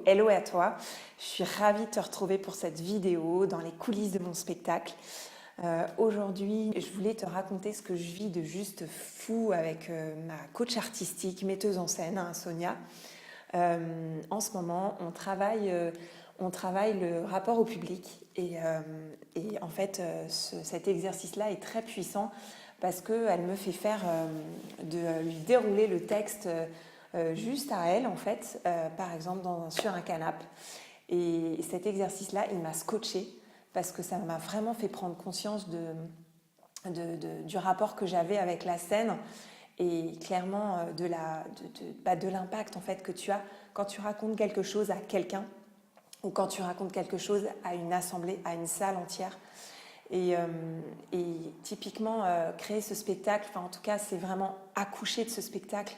Hello à toi, je suis ravie de te retrouver pour cette vidéo dans les coulisses de mon spectacle. Aujourd'hui, je voulais te raconter ce que je vis de juste fou avec ma coach artistique, metteuse en scène, hein, Sonia. En ce moment, on travaille le rapport au public et en fait, cet exercice-là est très puissant parce qu'elle me fait faire de lui dérouler le texte juste à elle, en fait, par exemple sur un canapé. Et cet exercice-là, il m'a scotché parce que ça m'a vraiment fait prendre conscience du rapport que j'avais avec la scène et clairement de l'impact en fait que tu as quand tu racontes quelque chose à quelqu'un ou quand tu racontes quelque chose à une assemblée, à une salle entière. Et, euh, et typiquement, créer ce spectacle, enfin en tout cas, c'est vraiment accoucher de ce spectacle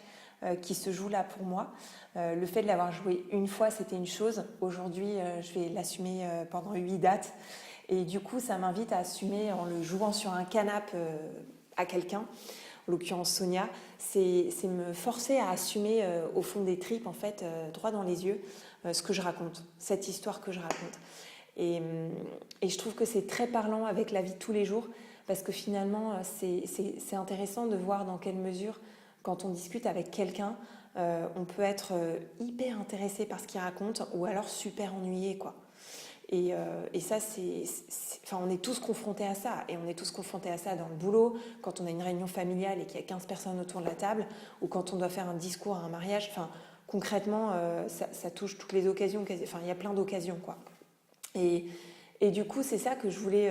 qui se joue là pour moi. Le fait de l'avoir joué une fois, c'était une chose. Aujourd'hui, je vais l'assumer pendant 8 dates. Et du coup, ça m'invite à assumer en le jouant sur un canapé à quelqu'un, en l'occurrence Sonia. C'est me forcer à assumer au fond des tripes, en fait, droit dans les yeux, ce que je raconte, cette histoire que je raconte. Et je trouve que c'est très parlant avec la vie de tous les jours parce que finalement, c'est intéressant de voir dans quelle mesure, quand on discute avec quelqu'un, on peut être hyper intéressé par ce qu'il raconte ou alors super ennuyé, quoi. Et ça, enfin, on est tous confrontés à ça. Et on est tous confrontés à ça dans le boulot, quand on a une réunion familiale et qu'il y a 15 personnes autour de la table, ou quand on doit faire un discours à un mariage. Enfin, concrètement, ça touche toutes les occasions. Enfin, il y a plein d'occasions, quoi. Et, et du coup, c'est ça que je voulais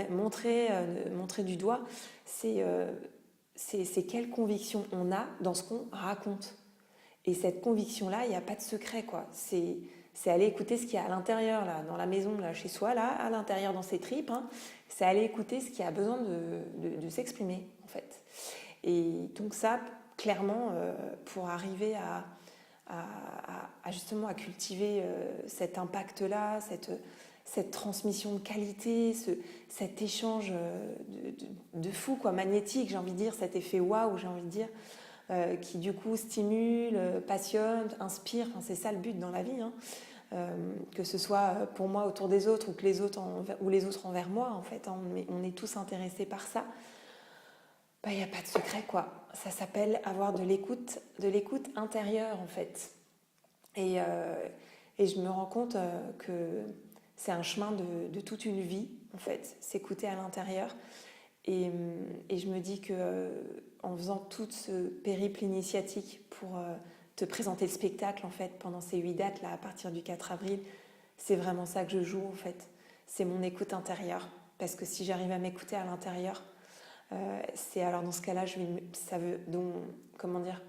montrer du doigt. C'est quelle conviction on a dans ce qu'on raconte. Et cette conviction-là, il n'y a pas de secret, quoi. C'est aller écouter ce qu'il y a à l'intérieur, là, dans la maison, là, chez soi, là, à l'intérieur, dans ses tripes. Hein. C'est aller écouter ce qui a besoin de s'exprimer, en fait. Et donc ça, clairement, pour arriver justement à cultiver cet impact-là, cette transmission de qualité, cet échange de fou, quoi, magnétique, j'ai envie de dire, cet effet waouh, j'ai envie de dire, qui du coup stimule, passionne, inspire. Enfin, c'est ça le but dans la vie, hein. Que ce soit pour moi autour des autres ou que les autres envers moi, en fait, hein, on est tous intéressés par ça. Bah, il n'y a pas de secret, quoi. Ça s'appelle avoir de l'écoute intérieure, en fait. Et je me rends compte que c'est un chemin de toute une vie, en fait, s'écouter à l'intérieur. Et je me dis que en faisant tout ce périple initiatique pour te présenter le spectacle, en fait, pendant ces 8 dates, là, à partir du 4 avril, c'est vraiment ça que je joue, en fait. C'est mon écoute intérieure. Parce que si j'arrive à m'écouter à l'intérieur, c'est alors dans ce cas-là, ça veut donc, comment dire,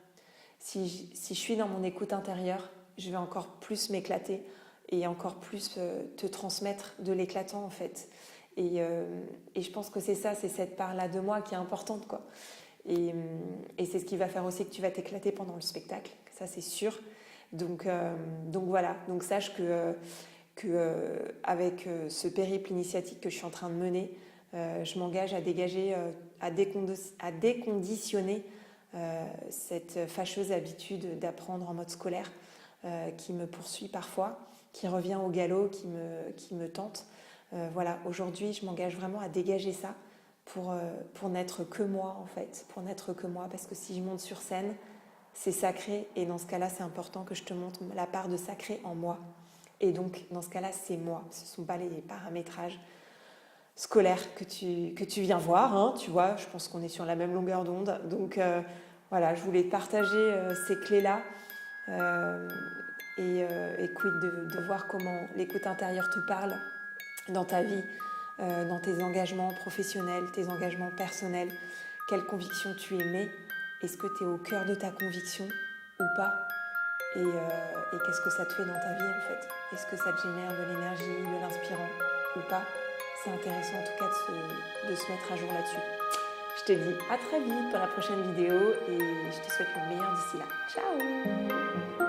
si je suis dans mon écoute intérieure, je vais encore plus m'éclater et encore plus te transmettre de l'éclatant, en fait. Et je pense que c'est ça, c'est cette part-là de moi qui est importante, quoi. Et c'est ce qui va faire aussi que tu vas t'éclater pendant le spectacle, ça c'est sûr. Donc voilà, donc sache avec ce périple initiatique que je suis en train de mener, je m'engage à dégager, à déconditionner cette fâcheuse habitude d'apprendre en mode scolaire qui me poursuit parfois, qui revient au galop, qui me tente. Voilà, aujourd'hui, je m'engage vraiment à dégager ça pour n'être que moi, en fait, pour n'être que moi, parce que si je monte sur scène, c'est sacré, et dans ce cas-là, c'est important que je te montre la part de sacré en moi. Et donc, dans ce cas-là, c'est moi, ce ne sont pas les paramétrages scolaires que tu viens voir, hein, tu vois, je pense qu'on est sur la même longueur d'onde. Donc, voilà, je voulais partager ces clés-là, et quid de voir comment l'écoute intérieure te parle dans ta vie, dans tes engagements professionnels, tes engagements personnels, quelle conviction tu émets, est-ce que tu es au cœur de ta conviction ou pas, et qu'est-ce que ça te fait dans ta vie, en fait, est-ce que ça te génère de l'énergie, de l'inspirant ou pas. C'est intéressant en tout cas de se mettre à jour là-dessus. Je te dis à très vite pour la prochaine vidéo et je te souhaite le meilleur d'ici là. Ciao.